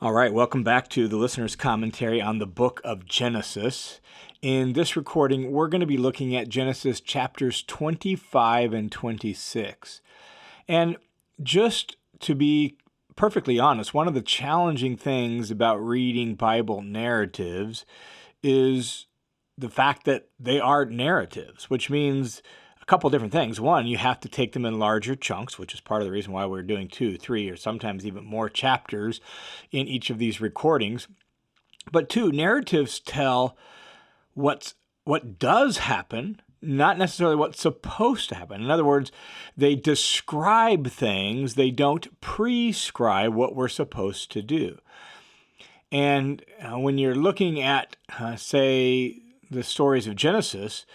All right, welcome back to the listener's commentary on the book of Genesis. In this recording, we're going to be looking at Genesis chapters 25 and 26. And just to be perfectly honest, one of the challenging things about reading Bible narratives is the fact that they are narratives, which means a couple different things. One, you have to take them in larger chunks, which is part of the reason why we're doing 2, 3, or sometimes even more chapters in each of these recordings. But two, narratives tell what does happen, not necessarily what's supposed to happen. In other words, they describe things, they don't prescribe what we're supposed to do. And when you're looking at, say, the stories of Genesis,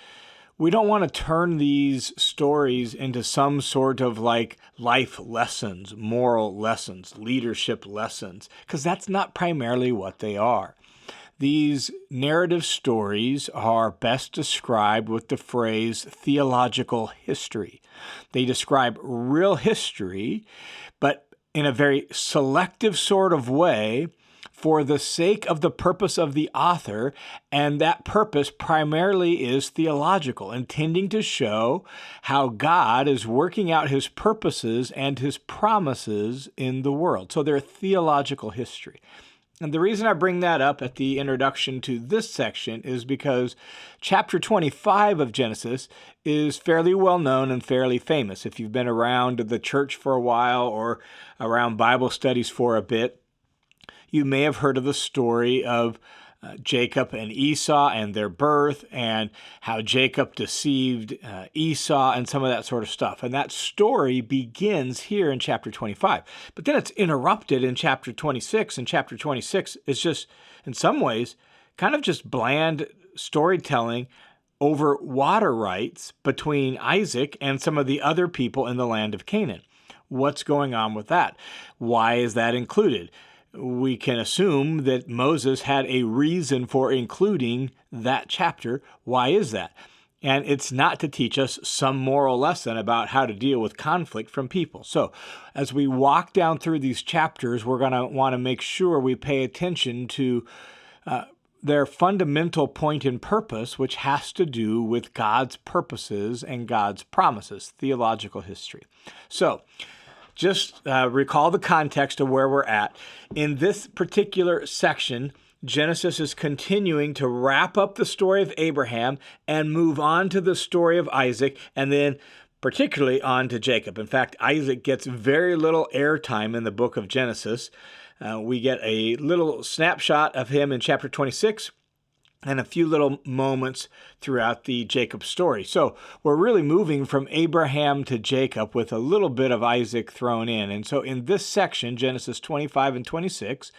we don't want to turn these stories into some sort of like life lessons, moral lessons, leadership lessons, because that's not primarily what they are. These narrative stories are best described with the phrase theological history. They describe real history, but in a very selective sort of way, for the sake of the purpose of the author, and that purpose primarily is theological, intending to show how God is working out his purposes and his promises in the world. So they're theological history. And the reason I bring that up at the introduction to this section is because chapter 25 of Genesis is fairly well known and fairly famous. If you've been around the church for a while or around Bible studies for a bit, you may have heard of the story of Jacob and Esau and their birth, and how Jacob deceived Esau and some of that sort of stuff. And that story begins here in chapter 25. But then it's interrupted in chapter 26, and chapter 26 is just, in some ways, kind of just bland storytelling over water rights between Isaac and some of the other people in the land of Canaan. What's going on with that? Why is that included? We can assume that Moses had a reason for including that chapter. Why is that? And it's not to teach us some moral lesson about how to deal with conflict from people. So as we walk down through these chapters, we're going to want to make sure we pay attention to their fundamental point and purpose, which has to do with God's purposes and God's promises, theological history. So just recall the context of where we're at. In this particular section, Genesis is continuing to wrap up the story of Abraham and move on to the story of Isaac, and then particularly on to Jacob. In fact, Isaac gets very little airtime in the book of Genesis. We get a little snapshot of him in chapter 26, and a few little moments throughout the Jacob story. So we're really moving from Abraham to Jacob with a little bit of Isaac thrown in. And so in this section, Genesis 25 and 26,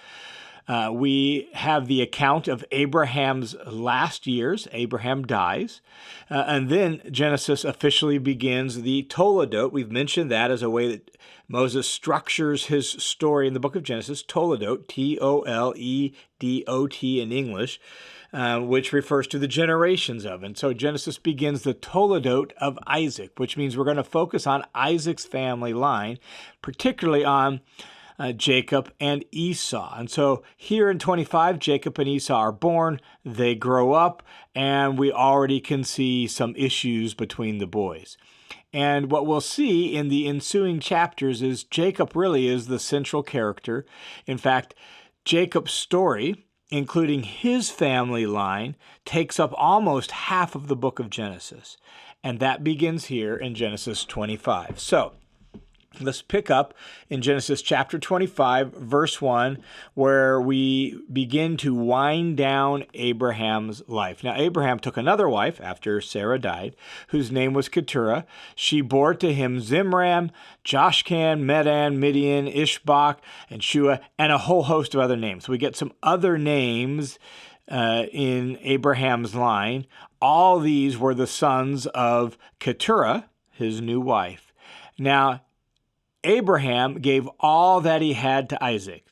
we have the account of Abraham's last years. Abraham dies. And then Genesis officially begins the Toledot. We've mentioned that as a way that Moses structures his story in the book of Genesis. Toledot, T-O-L-E-D-O-T in English, which refers to the generations of. And so Genesis begins the Toledot of Isaac, which means we're going to focus on Isaac's family line, particularly on Jacob and Esau. And so here in 25, Jacob and Esau are born, they grow up, and we already can see some issues between the boys. And what we'll see in the ensuing chapters is Jacob really is the central character. In fact, Jacob's story, including his family line, takes up almost half of the book of Genesis. And that begins here in Genesis 25. So let's pick up in Genesis chapter 25, verse 1, where we begin to wind down Abraham's life. Now, Abraham took another wife after Sarah died, whose name was Keturah. She bore to him Zimran, Jokshan, Medan, Midian, Ishbak, and Shuah, and a whole host of other names. We get some other names in Abraham's line. All these were the sons of Keturah, his new wife. Now, Abraham gave all that he had to Isaac,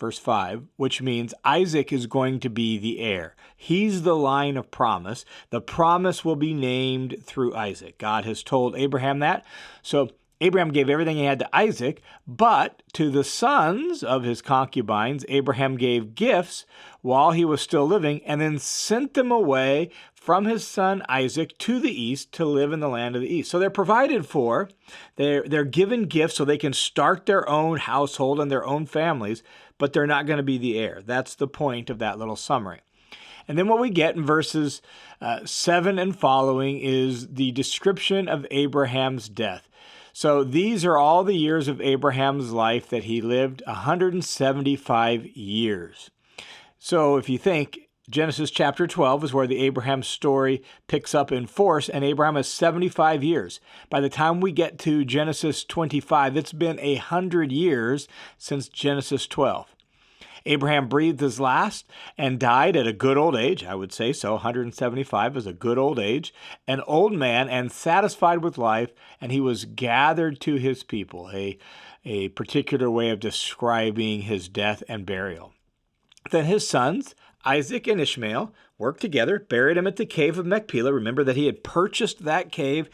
verse 5, which means Isaac is going to be the heir. He's the line of promise. The promise will be named through Isaac. God has told Abraham that. So Abraham gave everything he had to Isaac, but to the sons of his concubines, Abraham gave gifts while he was still living, and then sent them away from his son Isaac to the east to live in the land of the east. So they're provided for, they're given gifts so they can start their own household and their own families, but they're not going to be the heir. That's the point of that little summary. And then what we get in verses 7 and following is the description of Abraham's death. So these are all the years of Abraham's life that he lived, 175 years. So if you think, Genesis chapter 12 is where the Abraham story picks up in force, and Abraham is 75 years. By the time we get to Genesis 25, it's been 100 years since Genesis 12. Abraham breathed his last and died at a good old age, I would say so. 175 is a good old age, an old man and satisfied with life, and he was gathered to his people, a particular way of describing his death and burial. Then his sons, Isaac and Ishmael, worked together, buried him at the cave of Machpelah. Remember that he had purchased that cave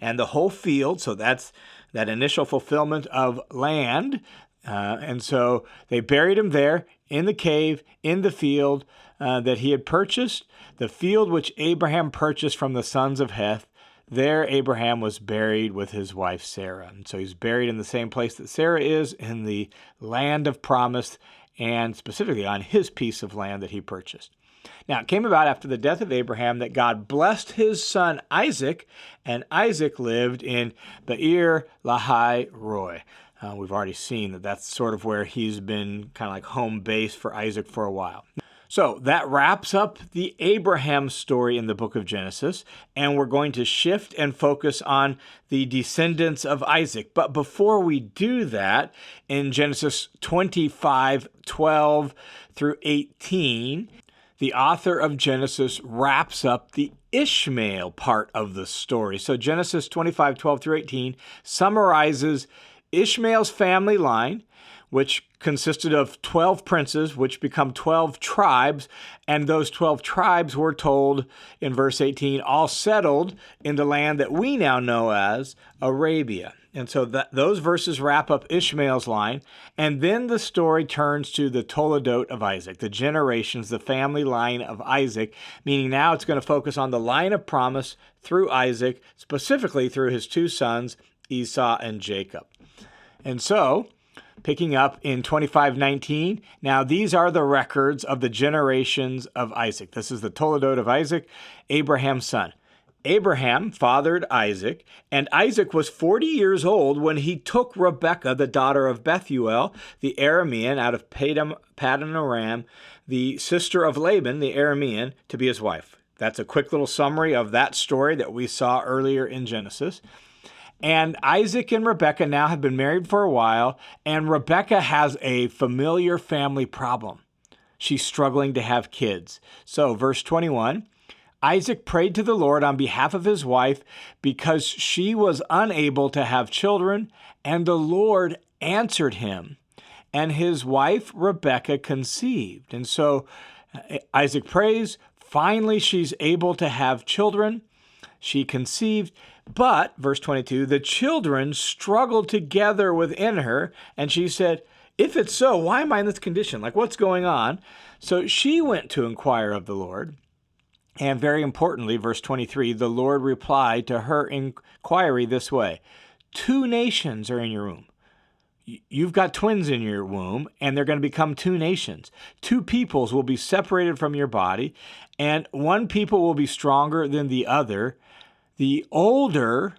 and the whole field, so that's that initial fulfillment of land. And so they buried him there in the cave, in the field that he had purchased, the field which Abraham purchased from the sons of Heth. There Abraham was buried with his wife Sarah. And so he's buried in the same place that Sarah is, in the land of promise, and specifically on his piece of land that he purchased. Now, it came about after the death of Abraham that God blessed his son Isaac, and Isaac lived in Beer-lahai-roi. We've already seen that that's sort of where he's been kind of like home base for Isaac for a while. So that wraps up the Abraham story in the book of Genesis, and we're going to shift and focus on the descendants of Isaac. But before we do that, in Genesis 25:12 through 18, the author of Genesis wraps up the Ishmael part of the story. So Genesis 25:12 through 18 summarizes Ishmael's family line, which consisted of 12 princes, which become 12 tribes, and those 12 tribes were told in verse 18, all settled in the land that we now know as Arabia. And so those verses wrap up Ishmael's line, and then the story turns to the Toledot of Isaac, the generations, the family line of Isaac, meaning now it's going to focus on the line of promise through Isaac, specifically through his two sons, Esau and Jacob. And so, picking up in 25:19, now these are the records of the generations of Isaac. This is the Toledot of Isaac, Abraham's son. Abraham fathered Isaac, and Isaac was 40 years old when he took Rebekah, the daughter of Bethuel, the Aramean, out of Padan Aram, the sister of Laban, the Aramean, to be his wife. That's a quick little summary of that story that we saw earlier in Genesis. And Isaac and Rebekah now have been married for a while, and Rebekah has a familiar family problem. She's struggling to have kids. So, verse 21, Isaac prayed to the Lord on behalf of his wife because she was unable to have children, and the Lord answered him, and his wife Rebekah conceived. And so Isaac prays. Finally, she's able to have children. She conceived. But, verse 22, the children struggled together within her, and she said, if it's so, why am I in this condition? Like, what's going on? So she went to inquire of the Lord. And very importantly, verse 23, the Lord replied to her inquiry this way, 2 nations are in your womb. You've got twins in your womb, and they're going to become 2 nations. 2 peoples will be separated from your body, and one people will be stronger than the other. The older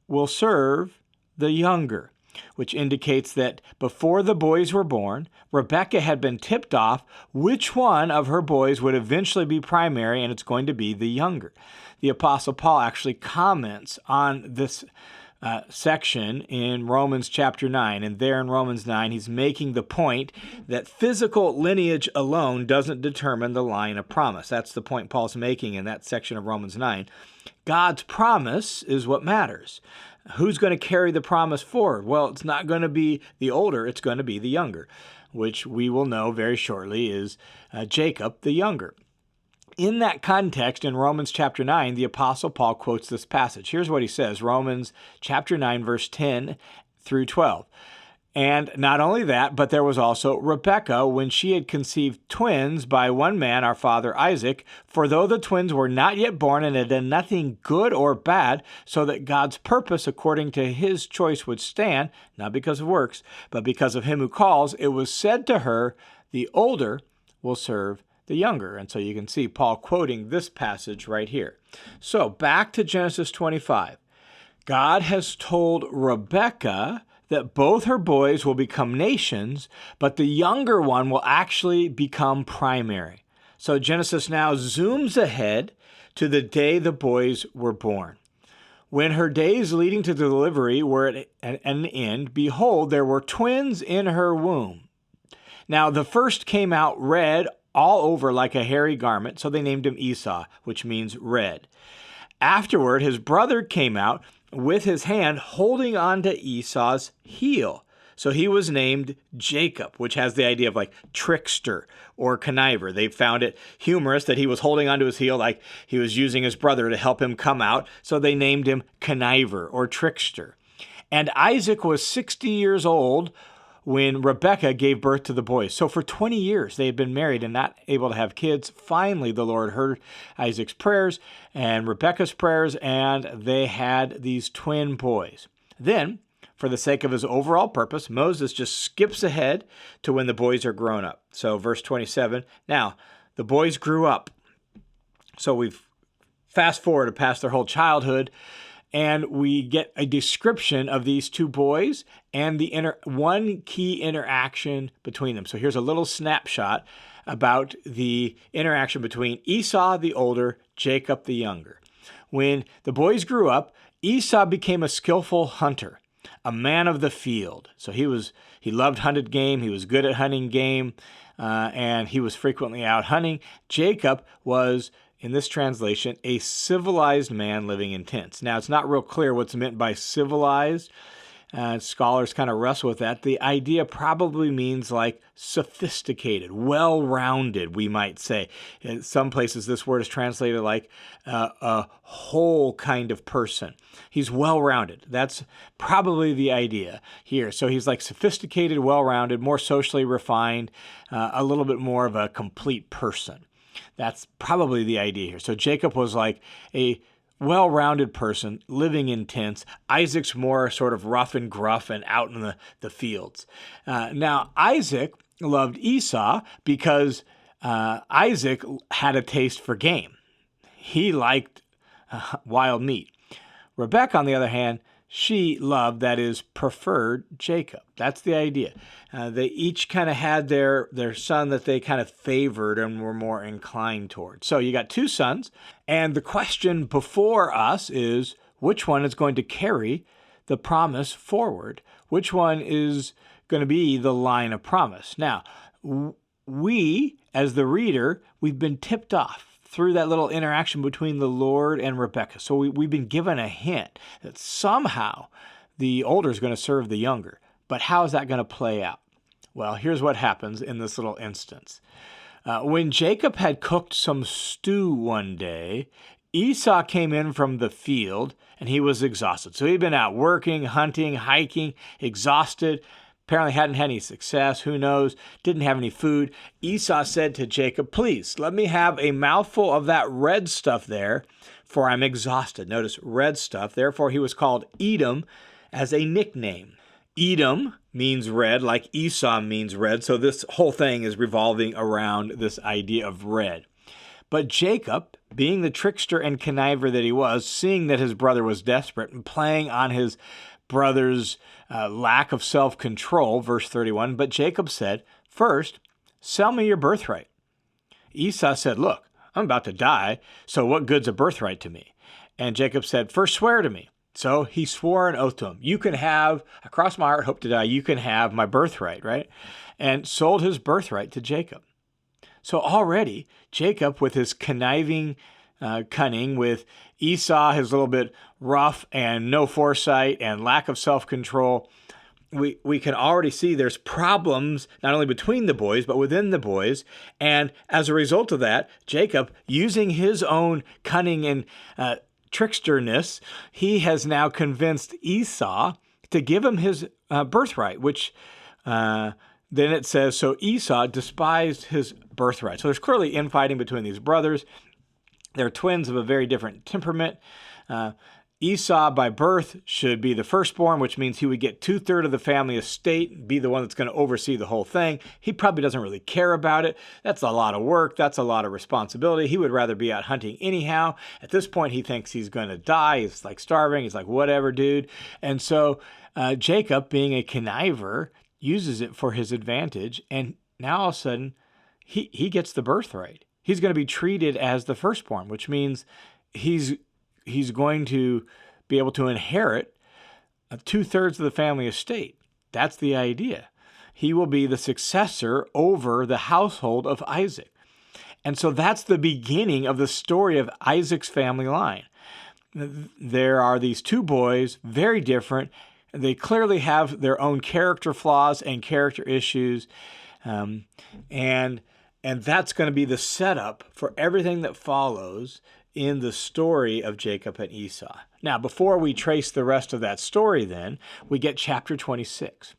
will serve the younger, which indicates that before the boys were born, Rebekah had been tipped off which one of her boys would eventually be primary, and it's going to be the younger. The Apostle Paul actually comments on this section in Romans chapter 9, and there in Romans 9, he's making the point that physical lineage alone doesn't determine the line of promise. That's the point Paul's making in that section of Romans 9. God's promise is what matters. Who's going to carry the promise forward? Well, it's not going to be the older, it's going to be the younger, which we will know very shortly is Jacob the younger. In that context, in Romans chapter 9, the Apostle Paul quotes this passage. Here's what he says, Romans chapter 9, verse 10 through 12. And not only that, but there was also Rebekah when she had conceived twins by one man, our father Isaac. For though the twins were not yet born and had done nothing good or bad, so that God's purpose according to his choice would stand, not because of works, but because of him who calls, it was said to her, the older will serve the younger. And so you can see Paul quoting this passage right here. So back to Genesis 25. God has told Rebekah that both her boys will become nations, but the younger one will actually become primary. So Genesis now zooms ahead to the day the boys were born. When her days leading to delivery were at an end, behold, there were twins in her womb. Now the first came out red all over like a hairy garment, so they named him Esau, which means red. Afterward, his brother came out with his hand holding on to Esau's heel. So he was named Jacob, which has the idea of like trickster or conniver. They found it humorous that he was holding onto his heel like he was using his brother to help him come out. So they named him conniver or trickster. And Isaac was 60 years old when Rebekah gave birth to the boys. So for 20 years, they had been married and not able to have kids. Finally, the Lord heard Isaac's prayers and Rebekah's prayers, and they had these twin boys. Then, for the sake of his overall purpose, Moses just skips ahead to when the boys are grown up. So verse 27, now, the boys grew up. So we've fast forwarded past their whole childhood, and we get a description of these two boys and the one key interaction between them. So here's a little snapshot about the interaction between Esau the older, Jacob the younger. When the boys grew up, Esau became a skillful hunter, a man of the field. So he loved hunted game, he was good at hunting game, and he was frequently out hunting. Jacob was, in this translation, a civilized man living in tents. Now, it's not real clear what's meant by civilized. Scholars kind of wrestle with that. The idea probably means like sophisticated, well-rounded, we might say. In some places, this word is translated like a whole kind of person. He's well-rounded. That's probably the idea here. So he's like sophisticated, well-rounded, more socially refined, a little bit more of a complete person. That's probably the idea here. So Jacob was like a well-rounded person living in tents. Isaac's more sort of rough and gruff and out in the fields. Now, Isaac loved Esau because Isaac had a taste for game. He liked wild meat. Rebekah, on the other hand, she loved, that is, preferred Jacob. That's the idea. They each kind of had their son that they kind of favored and were more inclined towards. So you got two sons, and the question before us is, which one is going to carry the promise forward? Which one is going to be the line of promise? Now, we, as the reader, we've been tipped off through that little interaction between the Lord and Rebekah. So we've been given a hint that somehow the older is going to serve the younger. But how is that going to play out? Well, here's what happens in this little instance. When Jacob had cooked some stew one day, Esau came in from the field, and he was exhausted. So he'd been out working, hunting, hiking, exhausted. Apparently hadn't had any success, who knows, didn't have any food. Esau said to Jacob, please, let me have a mouthful of that red stuff there, for I'm exhausted. Notice red stuff. Therefore, he was called Edom as a nickname. Edom means red, like Esau means red, so this whole thing is revolving around this idea of red. But Jacob, being the trickster and conniver that he was, seeing that his brother was desperate and playing on his brother's lack of self-control, verse 31, but Jacob said, first, sell me your birthright. Esau said, look, I'm about to die, so what good's a birthright to me? And Jacob said, first swear to me. So he swore an oath to him. You can have, I cross my heart, hope to die, you can have my birthright, right? And sold his birthright to Jacob. So already, Jacob, with his conniving cunning, with Esau, his little bit rough and no foresight and lack of self-control, we can already see there's problems not only between the boys, but within the boys. And as a result of that, Jacob, using his own cunning and tricksterness, he has now convinced Esau to give him his birthright, which then it says, so Esau despised his birthright. So there's clearly infighting between these brothers. They're twins of a very different temperament. Esau, by birth, should be the firstborn, which means he would get 2/3 of the family estate, be the one that's going to oversee the whole thing. He probably doesn't really care about it. That's a lot of work. That's a lot of responsibility. He would rather be out hunting anyhow. At this point, he thinks he's going to die. He's like starving. He's like, whatever, dude. And so Jacob, being a conniver, uses it for his advantage. And now all of a sudden, he gets the birthright. He's going to be treated as the firstborn, which means he's going to be able to inherit 2/3 of the family estate. That's the idea. He will be the successor over the household of Isaac. And so that's the beginning of the story of Isaac's family line. There are these two boys, very different. They clearly have their own character flaws and character issues. And that's going to be the setup for everything that follows in the story of Jacob and Esau. Now, before we trace the rest of that story then, we get chapter 26,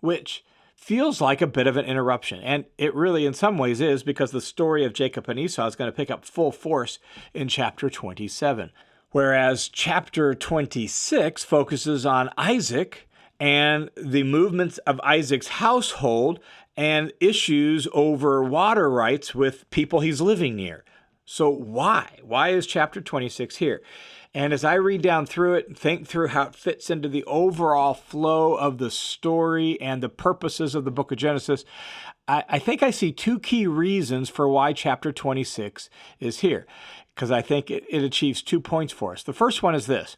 which feels like a bit of an interruption. And it really in some ways is, because the story of Jacob and Esau is going to pick up full force in chapter 27. Whereas chapter 26 focuses on Isaac and the movements of Isaac's household and issues over water rights with people he's living near. So why? Why is chapter 26 here? And as I read down through it and think through how it fits into the overall flow of the story and the purposes of the book of Genesis, I think I see two key reasons for why chapter 26 is here, because I think it achieves 2 points for us. The first one is this.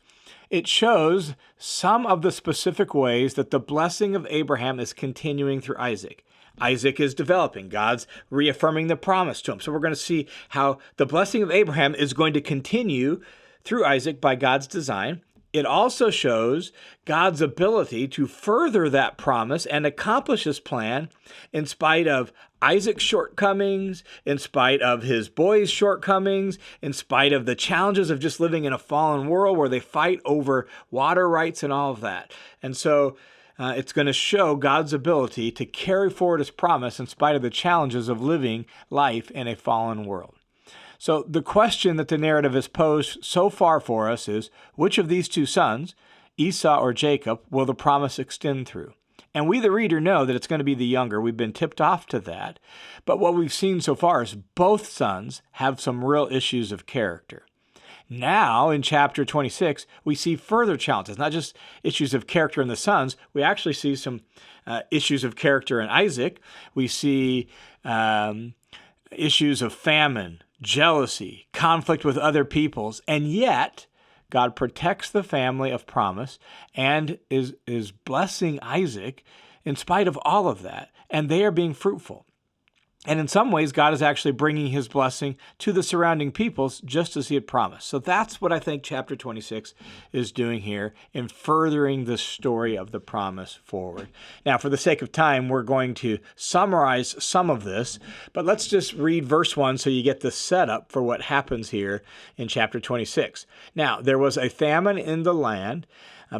It shows some of the specific ways that the blessing of Abraham is continuing through Isaac. Isaac is developing. God's reaffirming the promise to him. So we're going to see how the blessing of Abraham is going to continue through Isaac by God's design. It also shows God's ability to further that promise and accomplish his plan in spite of Isaac's shortcomings, in spite of his boys' shortcomings, in spite of the challenges of just living in a fallen world where they fight over water rights and all of that. And so it's going to show God's ability to carry forward his promise in spite of the challenges of living life in a fallen world. So the question that the narrative has posed so far for us is, which of these two sons, Esau or Jacob, will the promise extend through? And we, the reader, know that it's going to be the younger. We've been tipped off to that. But what we've seen so far is both sons have some real issues of character. Now, in chapter 26, we see further challenges, not just issues of character in the sons. We actually see some issues of character in Isaac. We see issues of famine, jealousy, conflict with other peoples, and yet God protects the family of promise and is blessing Isaac in spite of all of that, and they are being fruitful. And in some ways, God is actually bringing his blessing to the surrounding peoples just as he had promised. So that's what I think chapter 26 is doing here in furthering the story of the promise forward. Now, for the sake of time, we're going to summarize some of this, but let's just read verse 1 so you get the setup for what happens here in chapter 26. Now, there was a famine in the land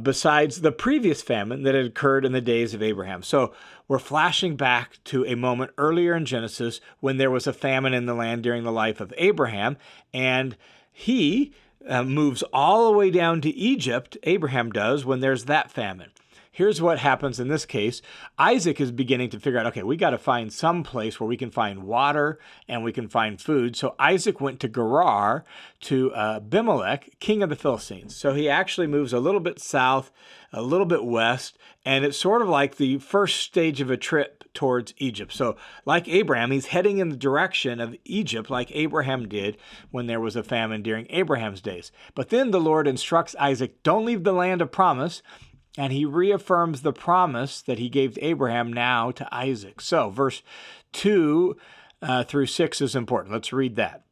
besides the previous famine that had occurred in the days of Abraham. So we're flashing back to a moment earlier in Genesis when there was a famine in the land during the life of Abraham, and he moves all the way down to Egypt, Abraham does, when there's that famine. Here's what happens in this case. Isaac is beginning to figure out, okay, we got to find some place where we can find water and we can find food. So Isaac went to Gerar to Abimelech, king of the Philistines. So he actually moves a little bit south, a little bit west, and it's sort of like the first stage of a trip towards Egypt. So like Abraham, he's heading in the direction of Egypt like Abraham did when there was a famine during Abraham's days. But then the Lord instructs Isaac, don't leave the land of promise. And he reaffirms the promise that he gave to Abraham now to Isaac. So verse 2 through 6 is important. Let's read that.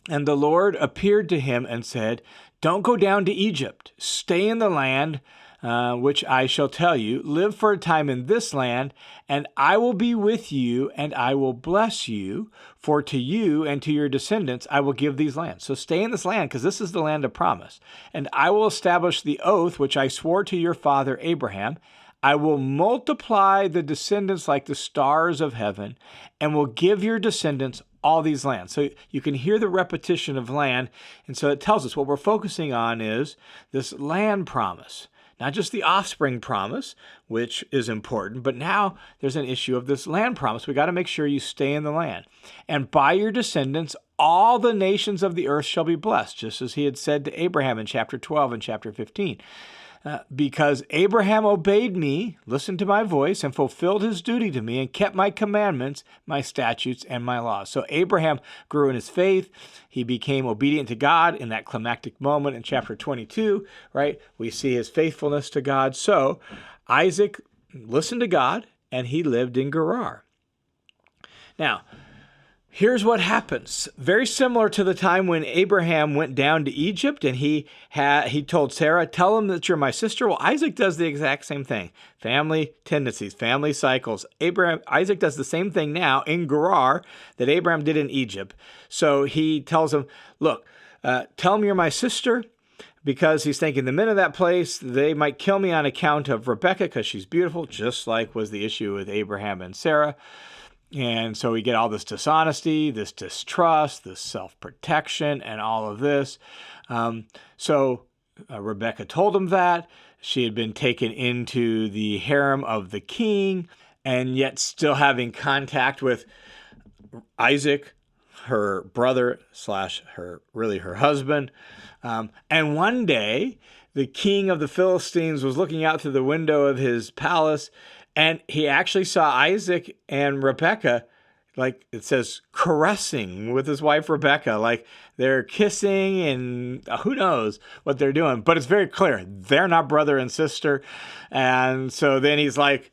And the Lord appeared to him and said, don't go down to Egypt. Stay in the land which I shall tell you. Live for a time in this land, and I will be with you, and I will bless you. For to you and to your descendants I will give these lands. So stay in this land, because this is the land of promise. And I will establish the oath which I swore to your father Abraham. I will multiply the descendants like the stars of heaven, and will give your descendants all these lands. So you can hear the repetition of land. And so it tells us what we're focusing on is this land promise, not just the offspring promise, which is important, but now there's an issue of this land promise. We got to make sure you stay in the land. And by your descendants, all the nations of the earth shall be blessed, just as he had said to Abraham in chapter 12 and chapter 15. Because Abraham obeyed me, listened to my voice, and fulfilled his duty to me, and kept my commandments, my statutes, and my laws. So Abraham grew in his faith. He became obedient to God in that climactic moment in chapter 22, right? We see his faithfulness to God. So Isaac listened to God, and he lived in Gerar. Now, here's what happens. Very similar to the time when Abraham went down to Egypt and he told Sarah, tell him that you're my sister. Well, Isaac does the exact same thing. Family tendencies, family cycles. Isaac does the same thing now in Gerar that Abraham did in Egypt. So he tells him, look, tell him you're my sister, because he's thinking the men of that place, they might kill me on account of Rebekah because she's beautiful, just like was the issue with Abraham and Sarah. And so we get all this dishonesty, this distrust, this self-protection, and all of this. So Rebekah told him that. She had been taken into the harem of the king, and yet still having contact with Isaac, her brother / her husband. And one day, the king of the Philistines was looking out through the window of his palace, and he actually saw Isaac and Rebekah, like it says, caressing with his wife Rebekah. Like they're kissing and who knows what they're doing. But it's very clear they're not brother and sister. And so then he's like,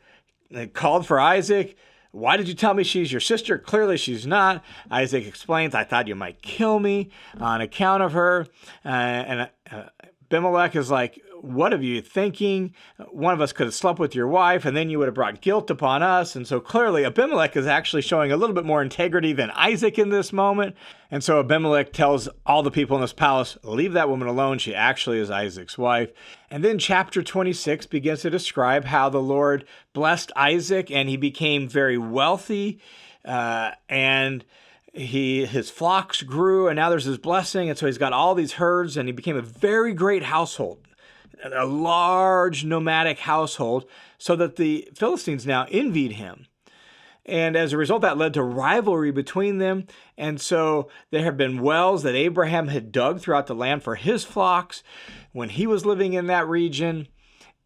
they called for Isaac. Why did you tell me she's your sister? Clearly she's not. Isaac explains, I thought you might kill me on account of her. And Abimelech is like, what are you thinking? One of us could have slept with your wife, and then you would have brought guilt upon us. And so clearly Abimelech is actually showing a little bit more integrity than Isaac in this moment. And so Abimelech tells all the people in this palace, leave that woman alone. She actually is Isaac's wife. And then chapter 26 begins to describe how the Lord blessed Isaac, and he became very wealthy, and his flocks grew, and now there's his blessing. And so he's got all these herds, and he became a very great household, a large nomadic household, so that the Philistines now envied him. And as a result, that led to rivalry between them. And so there have been wells that Abraham had dug throughout the land for his flocks when he was living in that region.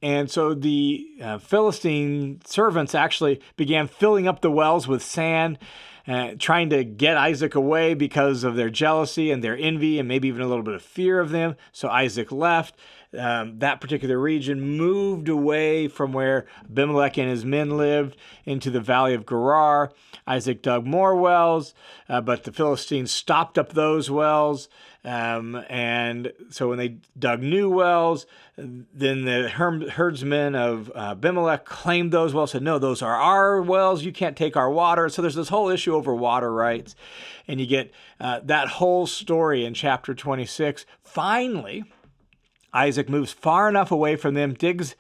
And so the Philistine servants actually began filling up the wells with sand, trying to get Isaac away because of their jealousy and their envy and maybe even a little bit of fear of them. So Isaac left. That particular region, moved away from where Abimelech and his men lived into the valley of Gerar. Isaac dug more wells, but the Philistines stopped up those wells. And so when they dug new wells, then the herdsmen of Abimelech claimed those wells, said, no, those are our wells. You can't take our water. So there's this whole issue over water rights. And you get that whole story in chapter 26. Finally, Isaac moves far enough away from them, digs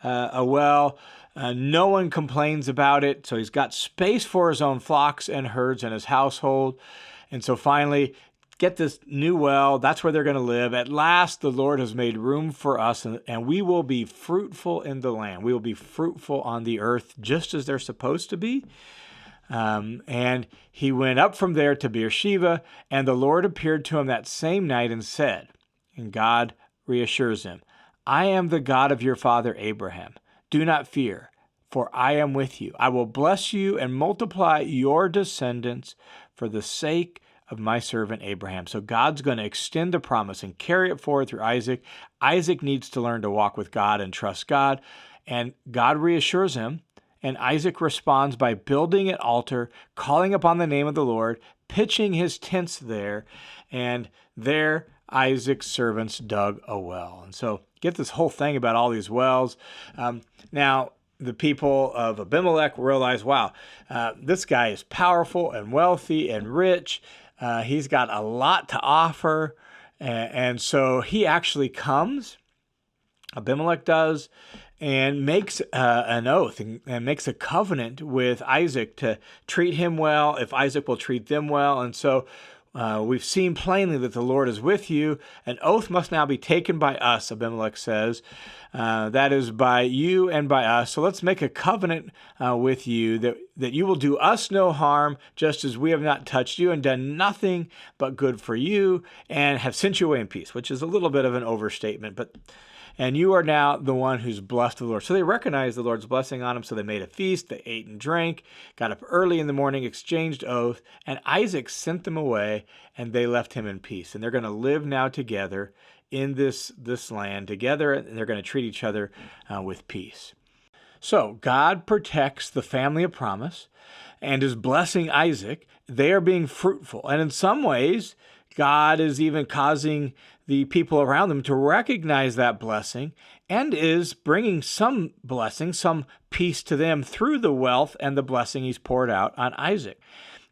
a well. No one complains about it. So he's got space for his own flocks and herds and his household. And so finally, get this new well. That's where they're going to live. At last, the Lord has made room for us, and we will be fruitful in the land. We will be fruitful on the earth, just as they're supposed to be. And he went up from there to Beersheba, and the Lord appeared to him that same night and said, and God reassures him, I am the God of your father Abraham. Do not fear, for I am with you. I will bless you and multiply your descendants for the sake of my servant Abraham. So God's going to extend the promise and carry it forward through Isaac. Isaac needs to learn to walk with God and trust God. And God reassures him. And Isaac responds by building an altar, calling upon the name of the Lord, pitching his tents there. And there Isaac's servants dug a well. And so get this whole thing about all these wells. Now, the people of Abimelech realize, wow, this guy is powerful and wealthy and rich. He's got a lot to offer. And so he actually comes, Abimelech does, and makes an oath and makes a covenant with Isaac to treat him well if Isaac will treat them well. And so we've seen plainly that the Lord is with you. An oath must now be taken by us, Abimelech says. That is by you and by us. So let's make a covenant with you that you will do us no harm, just as we have not touched you and done nothing but good for you and have sent you away in peace, which is a little bit of an overstatement, and you are now the one who's blessed of the Lord. So they recognized the Lord's blessing on them. So they made a feast, they ate and drank, got up early in the morning, exchanged oath, and Isaac sent them away, and they left him in peace. And they're going to live now together in this land together, and they're going to treat each other with peace. So God protects the family of promise and is blessing Isaac. They are being fruitful. And in some ways, God is even causing the people around them to recognize that blessing and is bringing some blessing, some peace to them through the wealth and the blessing he's poured out on Isaac.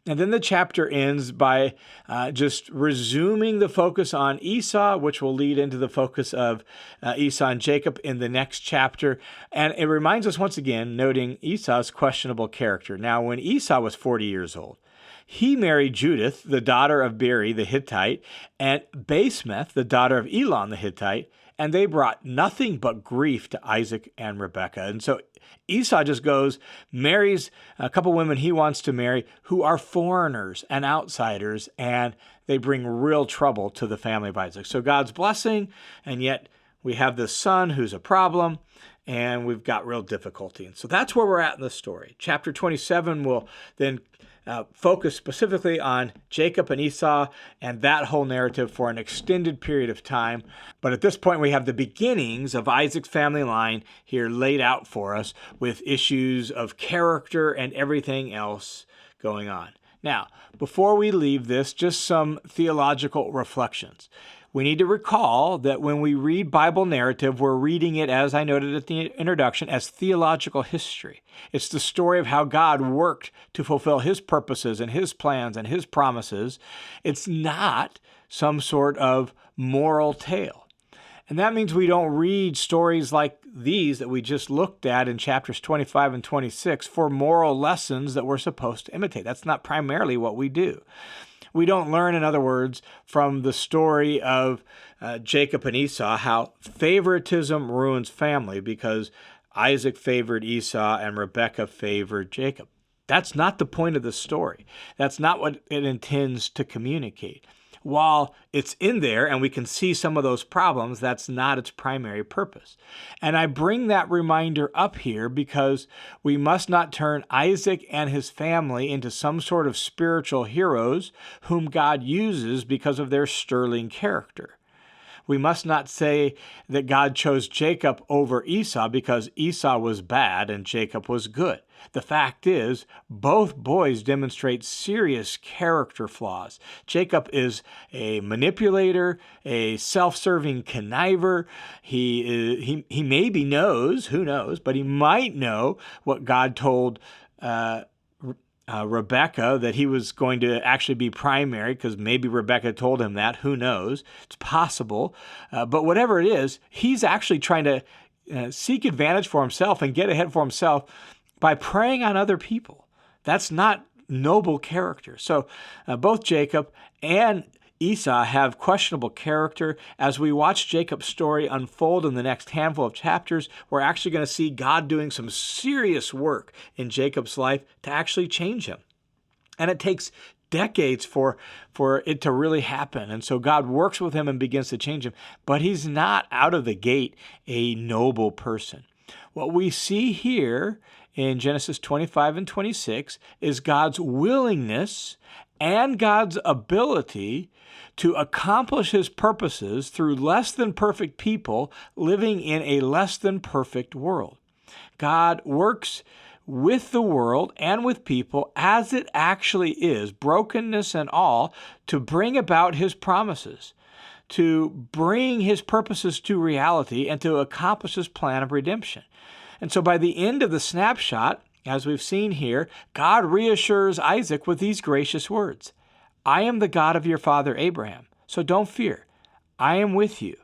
And then the chapter ends by just resuming the focus on Esau, which will lead into the focus of Esau and Jacob in the next chapter. And it reminds us once again, noting Esau's questionable character. Now, when Esau was 40 years old, he married Judith, the daughter of Beer-lahai the Hittite, and Basemath, the daughter of Elon the Hittite, and they brought nothing but grief to Isaac and Rebekah. And so Esau just goes, marries a couple women he wants to marry who are foreigners and outsiders, and they bring real trouble to the family of Isaac. So God's blessing, and yet we have this son who's a problem, and we've got real difficulty. And so that's where we're at in the story. Chapter 27 will then focus specifically on Jacob and Esau and that whole narrative for an extended period of time. But at this point, we have the beginnings of Isaac's family line here laid out for us with issues of character and everything else going on. Now, before we leave this, just some theological reflections. We need to recall that when we read Bible narrative, we're reading it, as I noted at the introduction, as theological history. It's the story of how God worked to fulfill his purposes and his plans and his promises. It's not some sort of moral tale. And that means we don't read stories like these that we just looked at in chapters 25 and 26 for moral lessons that we're supposed to imitate. That's not primarily what we do. We don't learn, in other words, from the story of Jacob and Esau how favoritism ruins family because Isaac favored Esau and Rebekah favored Jacob. That's not the point of the story. That's not what it intends to communicate. While it's in there and we can see some of those problems, that's not its primary purpose. And I bring that reminder up here because we must not turn Isaac and his family into some sort of spiritual heroes whom God uses because of their sterling character. We must not say that God chose Jacob over Esau because Esau was bad and Jacob was good. The fact is, both boys demonstrate serious character flaws. Jacob is a manipulator, a self-serving conniver. He maybe knows, who knows, but he might know what God told Rebekah, that he was going to actually be primary, because maybe Rebekah told him that. Who knows? It's possible. But whatever it is, he's actually trying to seek advantage for himself and get ahead for himself by preying on other people. That's not noble character. So both Jacob and Esau have questionable character. As we watch Jacob's story unfold in the next handful of chapters, we're actually going to see God doing some serious work in Jacob's life to actually change him. And it takes decades for it to really happen. And so God works with him and begins to change him. But he's not out of the gate a noble person. What we see here in Genesis 25 and 26 is God's willingness and God's ability to accomplish his purposes through less than perfect people living in a less than perfect world. God works with the world and with people as it actually is, brokenness and all, to bring about his promises. to bring his purposes to reality and to accomplish his plan of redemption. And so by the end of the snapshot, as we've seen here, God reassures Isaac with these gracious words. I am the God of your father Abraham, so don't fear. I am with you.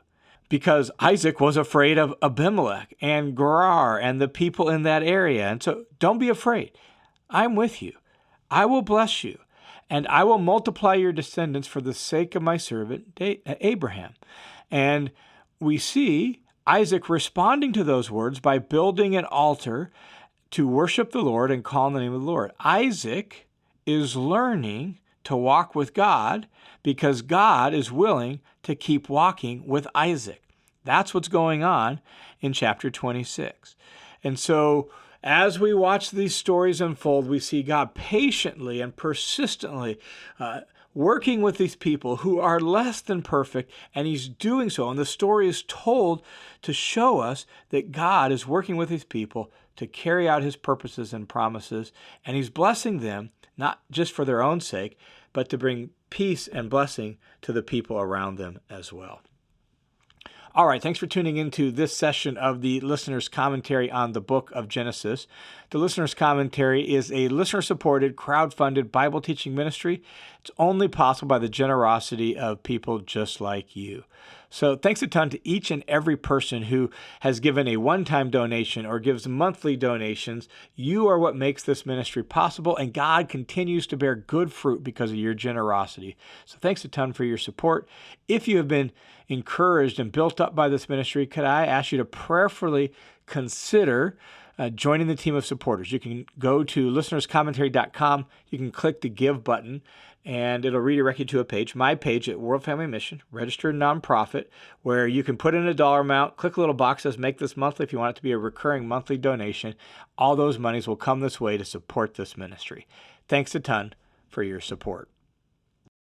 Because Isaac was afraid of Abimelech and Gerar and the people in that area. And so don't be afraid. I'm with you. I will bless you, and I will multiply your descendants for the sake of my servant Abraham. And we see Isaac responding to those words by building an altar to worship the Lord and call on the name of the Lord. Isaac is learning to walk with God because God is willing to keep walking with Isaac. That's what's going on in chapter 26. And so as we watch these stories unfold, we see God patiently and persistently working with these people who are less than perfect, and he's doing so. And the story is told to show us that God is working with his people to carry out his purposes and promises, and he's blessing them, not just for their own sake, but to bring peace and blessing to the people around them as well. All right, thanks for tuning into this session of the Listener's Commentary on the Book of Genesis. The Listener's Commentary is a listener-supported, crowd-funded Bible teaching ministry. It's only possible by the generosity of people just like you. So thanks a ton to each and every person who has given a one-time donation or gives monthly donations. You are what makes this ministry possible, and God continues to bear good fruit because of your generosity. So thanks a ton for your support. If you have been encouraged and built up by this ministry, could I ask you to prayerfully consider joining the team of supporters? You can go to listenerscommentary.com. You can click the Give button, and it'll redirect you to a page, my page at World Family Mission, registered nonprofit, where you can put in a dollar amount, click a little box that says make this monthly if you want it to be a recurring monthly donation. All those monies will come this way to support this ministry. Thanks a ton for your support.